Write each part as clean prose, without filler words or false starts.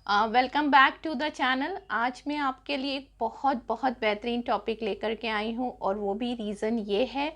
Welcome back to the channel. आज मैं आपके लिए एक बहुत बहुत बेहतरीन टॉपिक लेकर के आई हूँ और वो भी रीज़न ये है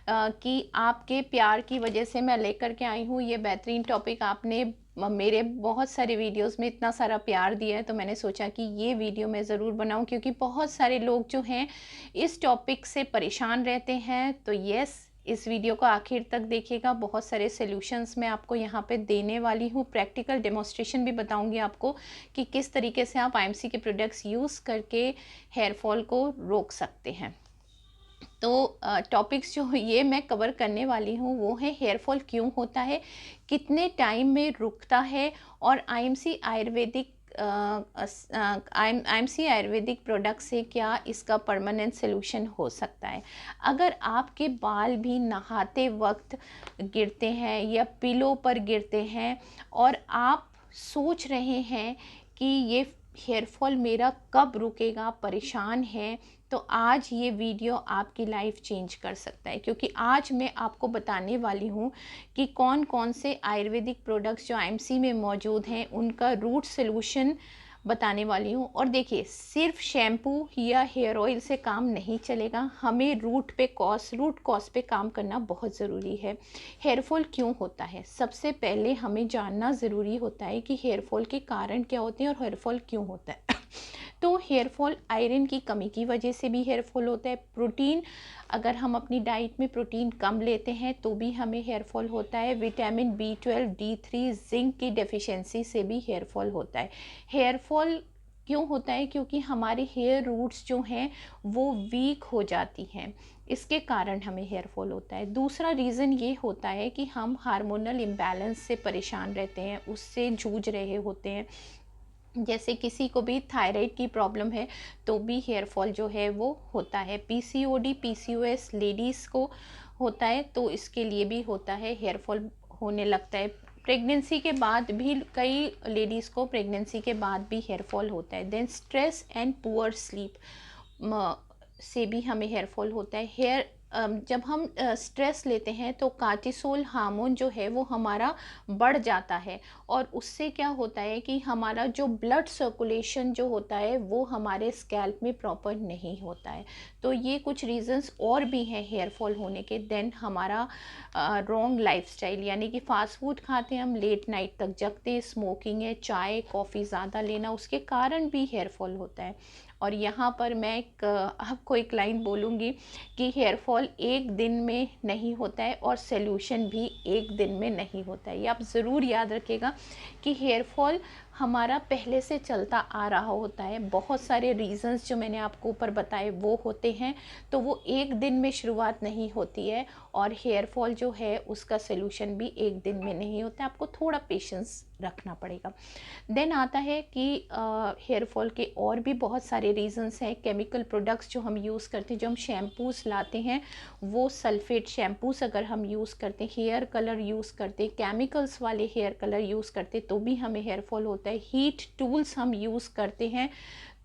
कि आपके प्यार की वजह से मैं लेकर के आई हूँ ये बेहतरीन टॉपिक। आपने मेरे बहुत सारे वीडियोस में इतना सारा प्यार दिया है तो मैंने सोचा कि ये वीडियो मैं ज़रूर बनाऊं, क्योंकि बहुत सारे लोग जो हैं इस टॉपिक से परेशान रहते हैं। तो यस, इस वीडियो को आखिर तक देखिएगा। बहुत सारे सॉल्यूशंस मैं आपको यहाँ पे देने वाली हूँ, प्रैक्टिकल डेमोन्स्ट्रेशन भी बताऊँगी आपको कि किस तरीके से आप आईएमसी के प्रोडक्ट्स यूज़ करके हेयर फॉल को रोक सकते हैं। तो टॉपिक्स जो ये मैं कवर करने वाली हूँ वो है हेयर फॉल क्यों होता है, कितने टाइम में रुकता है, और IMC Ayurvedic IMC Ayurvedic product से क्या इसका परमानेंट सोल्यूशन हो सकता है। अगर आपके बाल भी नहाते वक्त गिरते हैं या पिलो पर गिरते हैं और आप सोच रहे हैं कि ये हेयर फॉल मेरा कब रुकेगा, परेशान है, तो आज ये वीडियो आपकी लाइफ चेंज कर सकता है। क्योंकि आज मैं आपको बताने वाली हूँ कि कौन कौन से आयुर्वेदिक प्रोडक्ट्स जो आईएमसी में मौजूद हैं उनका रूट सोल्यूशन बताने वाली हूँ। और देखिए, सिर्फ शैम्पू या हेयर ऑयल से काम नहीं चलेगा, हमें रूट कॉज पे काम करना बहुत ज़रूरी है। हेयर फॉल क्यों होता है, सबसे पहले हमें जानना ज़रूरी होता है कि हेयर फॉल के कारण क्या होते हैं और हेयर फॉल क्यों होता है। तो हेयर फॉल आयरन की कमी की वजह से भी हेयर फॉल होता है। प्रोटीन, अगर हम अपनी डाइट में प्रोटीन कम लेते हैं तो भी हमें हेयर फॉल होता है। विटामिन B12, D3, जिंक की डेफिशिएंसी से भी हेयर फॉल होता है। हेयर फॉल क्यों होता है, क्योंकि हमारे हेयर रूट्स जो हैं वो वीक हो जाती हैं, इसके कारण हमें हेयर फॉल होता है। दूसरा रीज़न ये होता है कि हम हार्मोनल इम्बैलेंस से परेशान रहते हैं, उससे जूझ रहे होते हैं। जैसे किसी को भी थायराइड की प्रॉब्लम है तो भी हेयर फॉल जो है वो होता है। पीसीओडी पीसीओएस लेडीज़ को होता है तो इसके लिए भी होता है, हेयर फॉल होने लगता है। प्रेगनेंसी के बाद भी कई लेडीज़ को प्रेगनेंसी के बाद भी हेयर फॉल होता है। Then stress and poor sleep से भी हमें हेयर फॉल होता है। जब हम स्ट्रेस लेते हैं तो कार्टिसोल हार्मोन जो है वो हमारा बढ़ जाता है, और उससे क्या होता है कि हमारा जो ब्लड सर्कुलेशन जो होता है वो हमारे स्कैल्प में प्रॉपर नहीं होता है। तो ये कुछ रीजंस और भी हैं हेयर फॉल होने के। देन हमारा रॉन्ग लाइफस्टाइल, यानी कि फास्ट फूड खाते हैं हम, लेट नाइट तक जगते हैं, स्मोकिंग है, चाय कॉफ़ी ज़्यादा लेना, उसके कारण भी हेयर फॉल होता है। और यहाँ पर मैं आपको एक लाइन बोलूँगी कि हेयर फॉल एक दिन में नहीं होता है और सॉल्यूशन भी एक दिन में नहीं होता है। ये आप ज़रूर याद रखिएगा कि हेयर फॉल हमारा पहले से चलता आ रहा होता है। बहुत सारे रीज़न्स जो मैंने आपको ऊपर बताए वो होते हैं, तो वो एक दिन में शुरुआत नहीं होती है, और हेयर फॉल जो है उसका सॉल्यूशन भी एक दिन में नहीं होता है। आपको थोड़ा पेशेंस रखना पड़ेगा। देन आता है कि हेयर फॉल के और भी बहुत सारे रीजंस हैं। केमिकल प्रोडक्ट्स जो हम यूज़ करते हैं, जो हम शैम्पूस लाते हैं वो सल्फेट शैम्पूस अगर हम यूज़ करते हैं, हेयर कलर यूज़ करते हैं, केमिकल्स वाले हेयर कलर यूज़ करते हैं तो भी हमें हेयर फॉल होता है। हीट टूल्स हम यूज़ करते हैं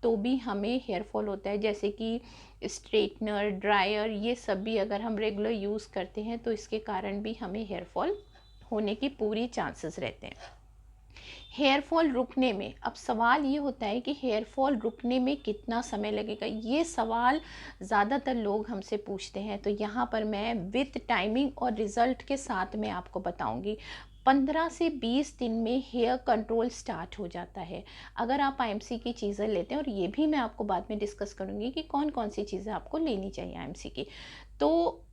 तो भी हमें हेयर फॉल होता है, जैसे कि स्ट्रेटनर, ड्रायर, ये सब भी अगर हम रेगुलर यूज़ करते हैं तो इसके कारण भी हमें हेयर फॉल होने की पूरी चांसेस रहते हैं। हेयर फॉल रुकने में, अब सवाल ये होता है कि हेयर फॉल रुकने में कितना समय लगेगा, ये सवाल ज़्यादातर लोग हमसे पूछते हैं। तो यहाँ पर मैं विथ टाइमिंग और रिज़ल्ट के साथ में आपको बताऊँगी। 15 से 20 दिन में हेयर कंट्रोल स्टार्ट हो जाता है अगर आप आईएमसी की चीज़ें लेते हैं, और ये भी मैं आपको बाद में डिस्कस करूँगी कि कौन कौन सी चीज़ें आपको लेनी चाहिए आईएमसी की। तो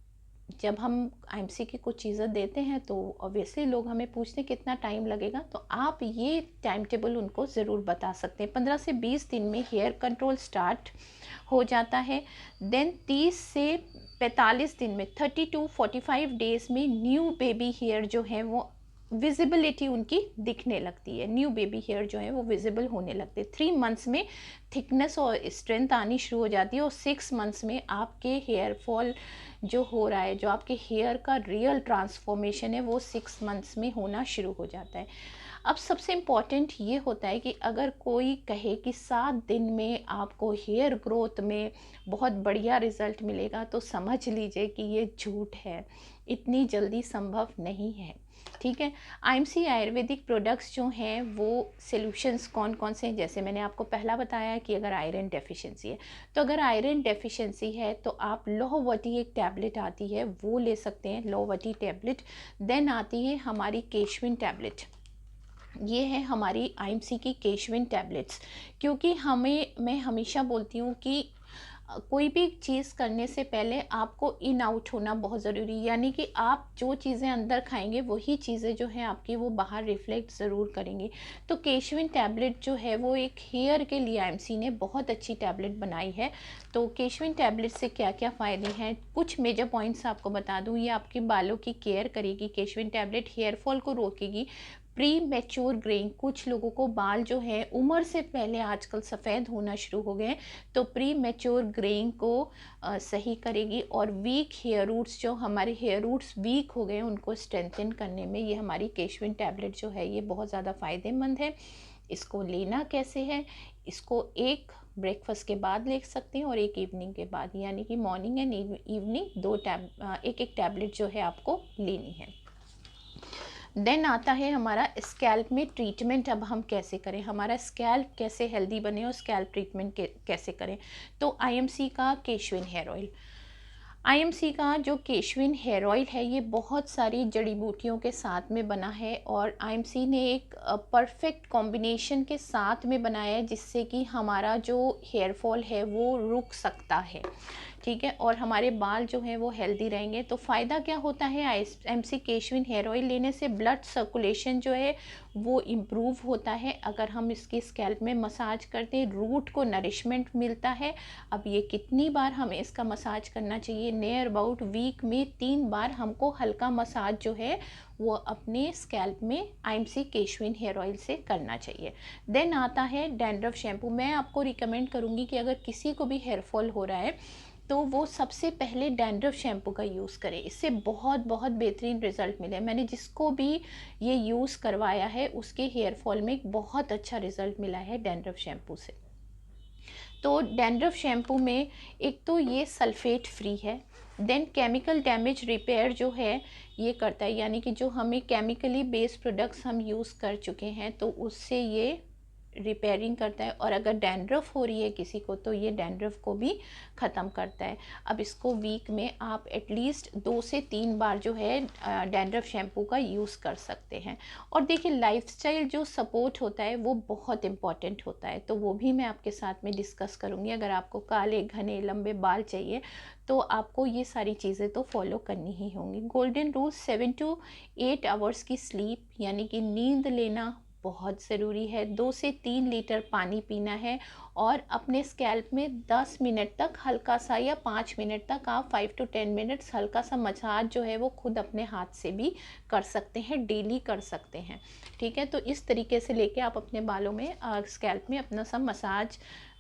जब हम आईएमसी की कुछ चीज़ें देते हैं तो ऑब्वियसली लोग हमें पूछते हैं कितना टाइम लगेगा, तो आप ये टाइम टेबल उनको ज़रूर बता सकते हैं। 15 से 20 दिन में हेयर कंट्रोल स्टार्ट हो जाता है। देन 30 से 45 दिन में, 30 टू 45 डेज़ में न्यू बेबी हेयर जो है वो विजिबिलिटी उनकी दिखने लगती है। न्यू बेबी हेयर जो है वो विजिबल होने लगते हैं। 3 मंथ्स में थिकनेस और स्ट्रेंथ आनी शुरू हो जाती है, और 6 मंथ्स में आपके हेयर फॉल जो हो रहा है, जो आपके हेयर का रियल ट्रांसफॉर्मेशन है, वो 6 मंथ्स में होना शुरू हो जाता है। अब सबसे इम्पॉर्टेंट ये होता है कि अगर कोई कहे कि 7 दिन में आपको हेयर ग्रोथ में बहुत बढ़िया रिजल्ट मिलेगा, तो समझ लीजिए कि ये झूठ है, इतनी जल्दी संभव नहीं है। ठीक है। आईएमसी आयुर्वेदिक प्रोडक्ट्स जो हैं वो सॉल्यूशंस कौन कौन से हैं, जैसे मैंने आपको पहला बताया कि अगर आयरन डेफिशिएंसी है, तो अगर आयरन डेफिशिएंसी है तो आप लोहवती एक टैबलेट आती है वो ले सकते हैं, लोहवती टैबलेट। देन आती है हमारी केशविन टैबलेट, ये है हमारी आईएमसी की केशविन टैबलेट्स। क्योंकि मैं हमेशा बोलती हूँ कि कोई भी चीज़ करने से पहले आपको इन आउट होना बहुत ज़रूरी है, यानी कि आप जो चीज़ें अंदर खाएंगे वही चीज़ें जो हैं आपकी वो बाहर रिफ्लेक्ट ज़रूर करेंगी। तो केशविन टैबलेट जो है वो एक हेयर के लिए आईएमसी ने बहुत अच्छी टैबलेट बनाई है। तो केशविन टैबलेट से क्या क्या फ़ायदे हैं, कुछ मेजर पॉइंट्स आपको बता दूँ। ये आपके बालों की केयर करेगी, केशविन टैबलेट हेयर फॉल को रोकेगी, प्री मैच्योर ग्रेइंग, कुछ लोगों को बाल जो है उम्र से पहले आजकल सफ़ेद होना शुरू हो गए हैं, तो प्री मैच्योर ग्रेइंग को सही करेगी। और वीक हेयर रूट्स, जो हमारे हेयर रूट्स वीक हो गए हैं उनको स्ट्रेंथन करने में ये हमारी केशविन टैबलेट जो है ये बहुत ज़्यादा फ़ायदेमंद है। इसको लेना कैसे है, इसको एक ब्रेकफास्ट के बाद ले सकते हैं और एक इवनिंग के बाद, यानी कि मॉर्निंग एंड इवनिंग एक एक टैबलेट जो है आपको लेनी है। देन आता है हमारा स्कैल्प में ट्रीटमेंट। अब हम कैसे करें, हमारा स्कैल्प कैसे हेल्दी बने और स्कैल्प ट्रीटमेंट कैसे करें। तो आईएमसी का केशविन हेयर ऑयल, आईएमसी का जो केशविन हेयर ऑयल है ये बहुत सारी जड़ी बूटियों के साथ में बना है और आईएमसी ने एक परफेक्ट कॉम्बिनेशन के साथ में बनाया है जिससे कि हमारा जो हेयर फॉल है वो रुक सकता है, ठीक है, और हमारे बाल जो हैं वो हेल्दी रहेंगे। तो फ़ायदा क्या होता है, आईएमसी केशविन हेयर ऑयल लेने से ब्लड सर्कुलेशन जो है वो इम्प्रूव होता है। अगर हम इसकी स्कैल्प में मसाज करते हैं, रूट को नरिशमेंट मिलता है। अब ये कितनी बार हमें इसका मसाज करना चाहिए, नियर अबाउट वीक में 3 बार हमको हल्का मसाज जो है वो अपने स्कैल्प में आईएमसी केशविन हेयर ऑयल से करना चाहिए। देन आता है डैंड्रफ शैम्पू। मैं आपको रिकमेंड करूँगी कि अगर किसी को भी हेयर फॉल हो रहा है तो वो सबसे पहले डैंड्रफ शैम्पू का यूज़ करें, इससे बहुत बहुत बेहतरीन रिज़ल्ट मिले। मैंने जिसको भी ये यूज़ करवाया है उसके हेयर फॉल में बहुत अच्छा रिज़ल्ट मिला है डैंड्रफ शैम्पू से। तो डैंड्रफ शैम्पू में एक तो ये सल्फेट फ्री है, देन केमिकल डैमेज रिपेयर जो है ये करता है, यानी कि जो हमें केमिकली बेस्ड प्रोडक्ट्स हम यूज़ कर चुके हैं तो उससे ये रिपेयरिंग करता है। और अगर डैंड्रफ हो रही है किसी को तो ये डैंड्रफ को भी ख़त्म करता है। अब इसको वीक में आप एटलीस्ट 2 से 3 बार जो है डैंड्रफ शैम्पू का यूज़ कर सकते हैं। और देखिए लाइफस्टाइल जो सपोर्ट होता है वो बहुत इम्पॉर्टेंट होता है, तो वो भी मैं आपके साथ में डिस्कस करूँगी। अगर आपको काले घने लंबे बाल चाहिए तो आपको ये सारी चीज़ें तो फॉलो करनी ही होंगी। गोल्डन रूल 7 to 8 आवर्स की स्लीप, यानी कि नींद लेना बहुत ज़रूरी है। 2 से 3 लीटर पानी पीना है और अपने स्कैल्प में 10 मिनट तक हल्का सा या 5 मिनट तक आप 5 to 10 मिनट्स हल्का सा मसाज जो है वो खुद अपने हाथ से भी कर सकते हैं, डेली कर सकते हैं, ठीक है। तो इस तरीके से लेके आप अपने बालों में स्कैल्प में अपना सा मसाज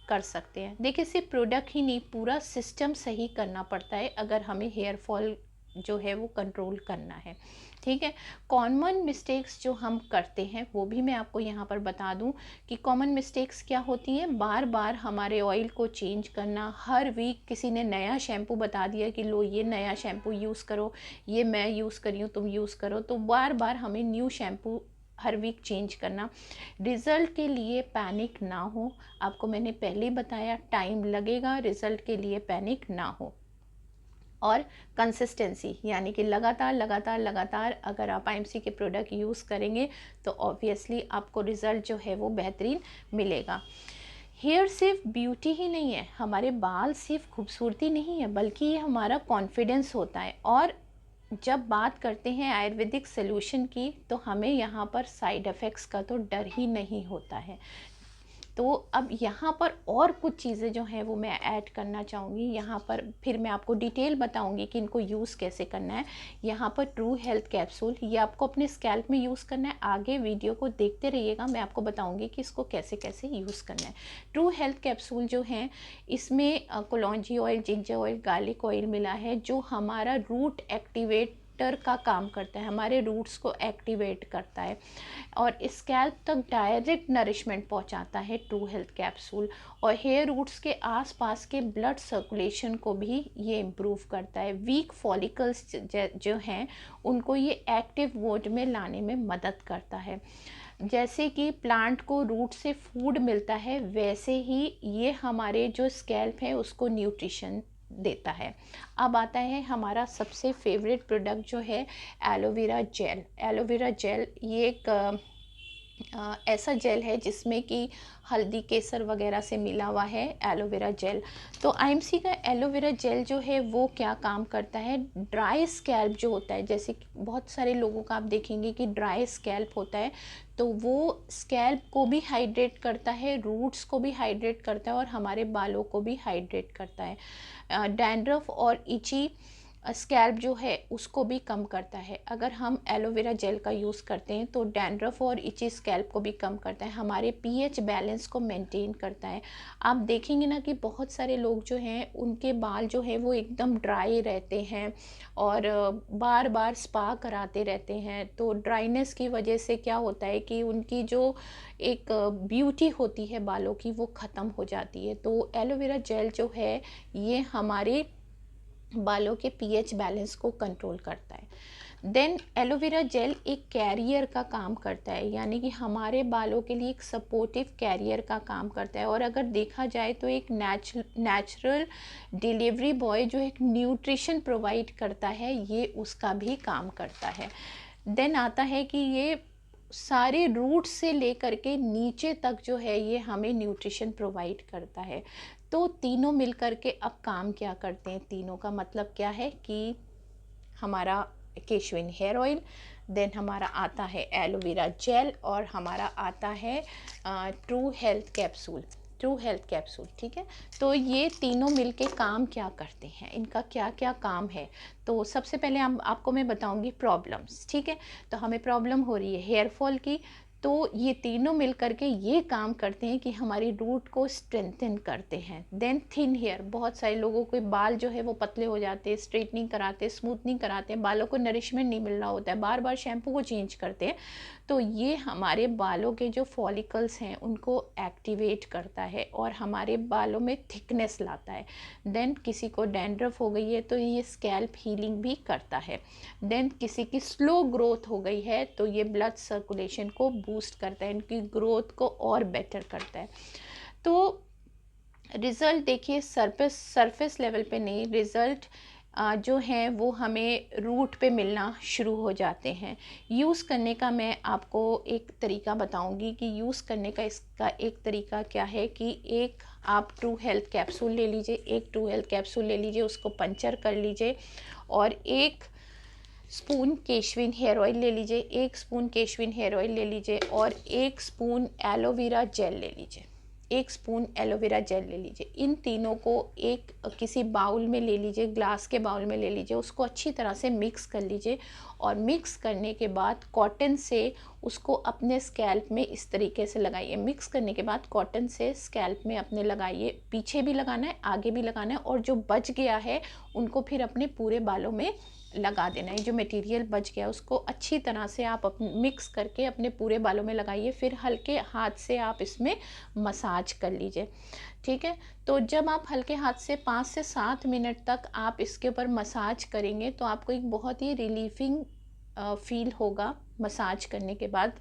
कर सकते हैं। देखिए सिर्फ प्रोडक्ट ही नहीं, पूरा सिस्टम सही करना पड़ता है अगर हमें हेयर फॉल जो है वो कंट्रोल करना है, ठीक है। कॉमन मिस्टेक्स जो हम करते हैं वो भी मैं आपको यहाँ पर बता दूँ कि कॉमन मिस्टेक्स क्या होती हैं। बार बार हमारे ऑयल को चेंज करना, हर वीक किसी ने नया शैम्पू बता दिया कि लो ये नया शैम्पू यूज़ करो, ये मैं यूज़ करी हूँ तुम यूज़ करो, तो बार बार हमें न्यू शैम्पू हर वीक चेंज करना। रिज़ल्ट के लिए पैनिक ना हो, आपको मैंने पहले ही बताया टाइम लगेगा, रिज़ल्ट के लिए पैनिक ना हो। और कंसिस्टेंसी, यानी कि लगातार लगातार लगातार अगर आप आईएमसी के प्रोडक्ट यूज़ करेंगे तो ऑब्वियसली आपको रिज़ल्ट जो है वो बेहतरीन मिलेगा। हेयर सिर्फ ब्यूटी ही नहीं है, हमारे बाल सिर्फ खूबसूरती नहीं है, बल्कि ये हमारा कॉन्फिडेंस होता है। और जब बात करते हैं आयुर्वेदिक सॉल्यूशन की तो हमें यहाँ पर साइड इफ़ेक्ट्स का तो डर ही नहीं होता है। तो अब यहाँ पर और कुछ चीज़ें जो हैं वो मैं ऐड करना चाहूँगी यहाँ पर, फिर मैं आपको डिटेल बताऊँगी कि इनको यूज़ कैसे करना है। यहाँ पर ट्रू हेल्थ कैप्सूल, ये आपको अपने स्कैल्प में यूज़ करना है। आगे वीडियो को देखते रहिएगा, मैं आपको बताऊँगी कि इसको कैसे कैसे यूज़ करना है। ट्रू हेल्थ कैप्सूल जो हैं इसमें कलौंजी oil, ginger oil, garlic oil मिला है जो हमारा रूट एक्टिवेट एक्टिवेटर का काम करता है, हमारे रूट्स को एक्टिवेट करता है और स्कैल्प तक डायरेक्ट नरिशमेंट पहुंचाता है ट्रू हेल्थ कैप्सूल। और हेयर रूट्स के आसपास के ब्लड सर्कुलेशन को भी ये इम्प्रूव करता है। वीक फॉलिकल्स जो हैं उनको ये एक्टिव मोड में लाने में मदद करता है। जैसे कि प्लांट को रूट से फूड मिलता है, वैसे ही ये हमारे जो स्कैल्प है उसको न्यूट्रिशन देता है। अब आता है हमारा सबसे फेवरेट प्रोडक्ट जो है एलोवेरा जेल। एलोवेरा जेल ये एक ऐसा जेल है जिसमें कि हल्दी केसर वगैरह से मिला हुआ है एलोवेरा जेल। तो आईएमसी का एलोवेरा जेल जो है वो क्या काम करता है, ड्राई स्कैल्प जो होता है, जैसे कि बहुत सारे लोगों का आप देखेंगे कि ड्राई स्कैल्प होता है, तो वो स्कैल्प को भी हाइड्रेट करता है, रूट्स को भी हाइड्रेट करता है और हमारे बालों को भी हाइड्रेट करता है। डैंड्रफ और इची स्कैल्प जो है उसको भी कम करता है। अगर हम एलोवेरा जेल का यूज़ करते हैं तो डैंड्रफ और इची स्कैल्प को भी कम करता है, हमारे पीएच बैलेंस को मेंटेन करता है। आप देखेंगे ना कि बहुत सारे लोग जो हैं उनके बाल जो है वो एकदम ड्राई रहते हैं और बार बार स्पा कराते रहते हैं। तो ड्राइनेस की वजह से क्या होता है कि उनकी जो एक ब्यूटी होती है बालों की वो ख़त्म हो जाती है। तो एलोवेरा जेल जो है ये हमारे बालों के पीएच बैलेंस को कंट्रोल करता है। देन एलोवेरा जेल एक कैरियर का काम करता है, यानी कि हमारे बालों के लिए एक सपोर्टिव कैरियर का काम करता है। और अगर देखा जाए तो एक नेचुरल डिलीवरी बॉय जो एक न्यूट्रिशन प्रोवाइड करता है, ये उसका भी काम करता है। देन आता है कि ये सारे रूट से लेकर के नीचे तक जो है ये हमें न्यूट्रिशन प्रोवाइड करता है। तो तीनों मिलकर के अब काम क्या करते हैं, तीनों का मतलब क्या है कि हमारा केशविन हेयर ऑयल, देन हमारा आता है एलोवेरा जेल और हमारा आता है true health capsule. True health capsule, ठीक है। तो ये तीनों मिलके काम क्या करते हैं, इनका क्या क्या काम है। तो सबसे पहले आपको मैं बताऊंगी प्रॉब्लम्स, ठीक है। तो हमें प्रॉब्लम हो रही है हेयर फॉल की, तो ये तीनों मिल करके ये काम करते हैं कि हमारी रूट को स्ट्रेंथन करते हैं। देन थिन हेयर, बहुत सारे लोगों के बाल जो है वो पतले हो जाते हैं, स्ट्रेटनिंग कराते हैं, स्मूथनिंग कराते हैं, बालों को नरिशमेंट नहीं मिल रहा होता है, बार बार शैम्पू को चेंज करते हैं। तो ये हमारे बालों के जो फॉलिकल्स हैं उनको एक्टिवेट करता है और हमारे बालों में थिकनेस लाता है। देन किसी को डैंड्रफ हो गई है तो ये स्कैल्प हीलिंग भी करता है। देन किसी की स्लो ग्रोथ हो गई है तो ये ब्लड सर्कुलेशन को बूस्ट करता है, इनकी ग्रोथ को और बेटर करता है। तो रिज़ल्ट देखिए सरफेस लेवल पे नहीं, रिज़ल्ट जो हैं वो हमें रूट पे मिलना शुरू हो जाते हैं। यूज़ करने का मैं आपको एक तरीका बताऊंगी कि यूज़ करने का इसका एक तरीका क्या है कि एक आप ट्रू हेल्थ कैप्सूल ले लीजिए, एक ट्रू हेल्थ कैप्सूल ले लीजिए, उसको पंचर कर लीजिए और एक स्पून केशविन हेयर ऑयल ले लीजिए, एक स्पून केशविन हेयर ऑयल ले लीजिए और एक स्पून एलोवेरा जेल ले लीजिए, एक स्पून एलोवेरा जेल ले लीजिए। इन तीनों को एक किसी बाउल में ले लीजिए, ग्लास के बाउल में ले लीजिए, उसको अच्छी तरह से मिक्स कर लीजिए और मिक्स करने के बाद कॉटन से उसको अपने स्कैल्प में इस तरीके से लगाइए। मिक्स करने के बाद कॉटन से स्कैल्प में अपने लगाइए, पीछे भी लगाना है, आगे भी लगाना है और जो बच गया है उनको फिर अपने पूरे बालों में लगा देना है। जो मटेरियल बच गया उसको अच्छी तरह से आप मिक्स करके अपने पूरे बालों में लगाइए, फिर हल्के हाथ से आप इसमें मसाज कर लीजिए, ठीक है। तो जब आप हल्के हाथ से 5 से 7 मिनट तक आप इसके ऊपर मसाज करेंगे तो आपको एक बहुत ही रिलीफिंग फील होगा मसाज करने के बाद।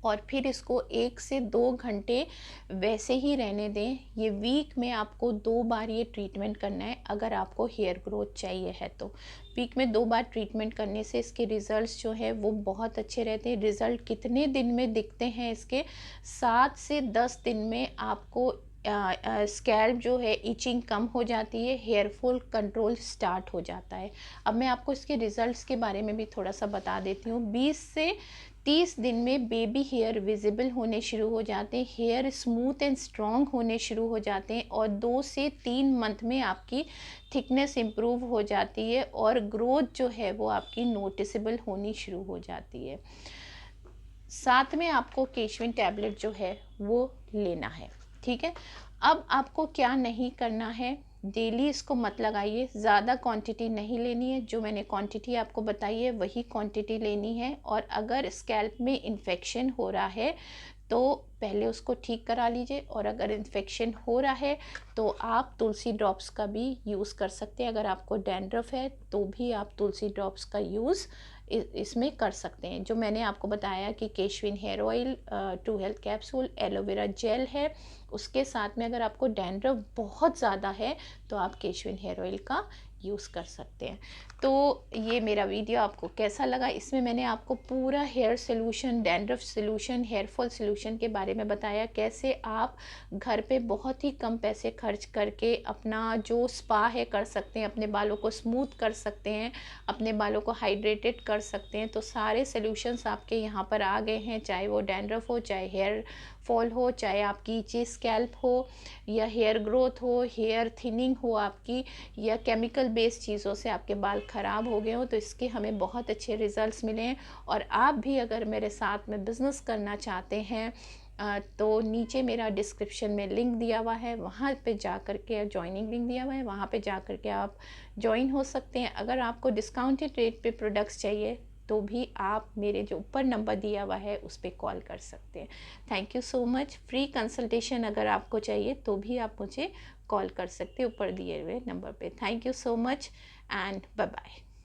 और फिर इसको 1 से 2 घंटे वैसे ही रहने दें। ये वीक में आपको 2 बार ये ट्रीटमेंट करना है अगर आपको हेयर ग्रोथ चाहिए है तो। वीक में 2 बार ट्रीटमेंट करने से इसके रिज़ल्ट्स जो है वो बहुत अच्छे रहते हैं। रिज़ल्ट कितने दिन में दिखते हैं इसके, 7 से 10 दिन में आपको स्कैल्प जो है इचिंग कम हो जाती है, हेयर फॉल कंट्रोल स्टार्ट हो जाता है। अब मैं आपको इसके रिज़ल्ट्स के बारे में भी थोड़ा सा बता देती हूँ। 20 से 30 दिन में बेबी हेयर विजिबल होने शुरू हो जाते हैं, हेयर स्मूथ एंड स्ट्रॉन्ग होने शुरू हो जाते हैं और 2 से 3 मंथ में आपकी थिकनेस इम्प्रूव हो जाती है और ग्रोथ जो है वो आपकी नोटिसेबल होनी शुरू हो जाती है। साथ में आपको केशविन टैबलेट जो है वो लेना है, ठीक है। अब आपको क्या नहीं करना है, डेली इसको मत लगाइए, ज़्यादा क्वांटिटी नहीं लेनी है, जो मैंने क्वांटिटी आपको बताई है वही क्वांटिटी लेनी है। और अगर स्कैल्प में इन्फेक्शन हो रहा है तो पहले उसको ठीक करा लीजिए, और अगर इन्फेक्शन हो रहा है तो आप तुलसी ड्रॉप्स का भी यूज़ कर सकते हैं। अगर आपको डैंड्रफ है तो भी आप तुलसी ड्रॉप्स का यूज़ इसमें कर सकते हैं। जो मैंने आपको बताया कि Keshvin hair oil, true health capsule, aloe vera gel है, उसके साथ में अगर आपको डैंड्रफ बहुत ज़्यादा है तो आप केशविन हेयर ऑयल का यूज़ कर सकते हैं। तो ये मेरा वीडियो आपको कैसा लगा? इसमें मैंने आपको पूरा hair solution, dandruff solution, hair fall solution के बारे में बताया, कैसे आप घर पे बहुत ही कम पैसे खर्च करके अपना जो स्पा है कर सकते हैं, अपने बालों को स्मूथ कर सकते हैं, अपने बालों को हाइड्रेटेड कर सकते हैं। तो सारे सोल्यूशंस आपके यहाँ पर आ गए हैं, चाहे वो डैंड्रफ हो, चाहे हेयर फॉल हो, चाहे आपकी इची स्कैल्प हो, या हेयर ग्रोथ हो, हेयर थिनिंग हो आपकी, या केमिकल बेस्ड चीज़ों से आपके बाल ख़राब हो गए हो, तो इसके हमें बहुत अच्छे रिज़ल्ट्स मिले हैं। और आप भी अगर मेरे साथ में बिज़नेस करना चाहते हैं तो नीचे मेरा डिस्क्रिप्शन में लिंक दिया हुआ है, वहाँ पे जा कर के, जॉइनिंग लिंक दिया हुआ है, वहाँ पे जा कर के आप जॉइन हो सकते हैं। अगर आपको डिस्काउंटेड रेट पे प्रोडक्ट्स चाहिए तो भी आप मेरे जो ऊपर नंबर दिया हुआ है उस पर कॉल कर सकते हैं। Thank you so much. Free consultation अगर आपको चाहिए तो भी आप मुझे कॉल कर सकते हैं ऊपर दिए हुए नंबर पे। Thank you so much and bye bye.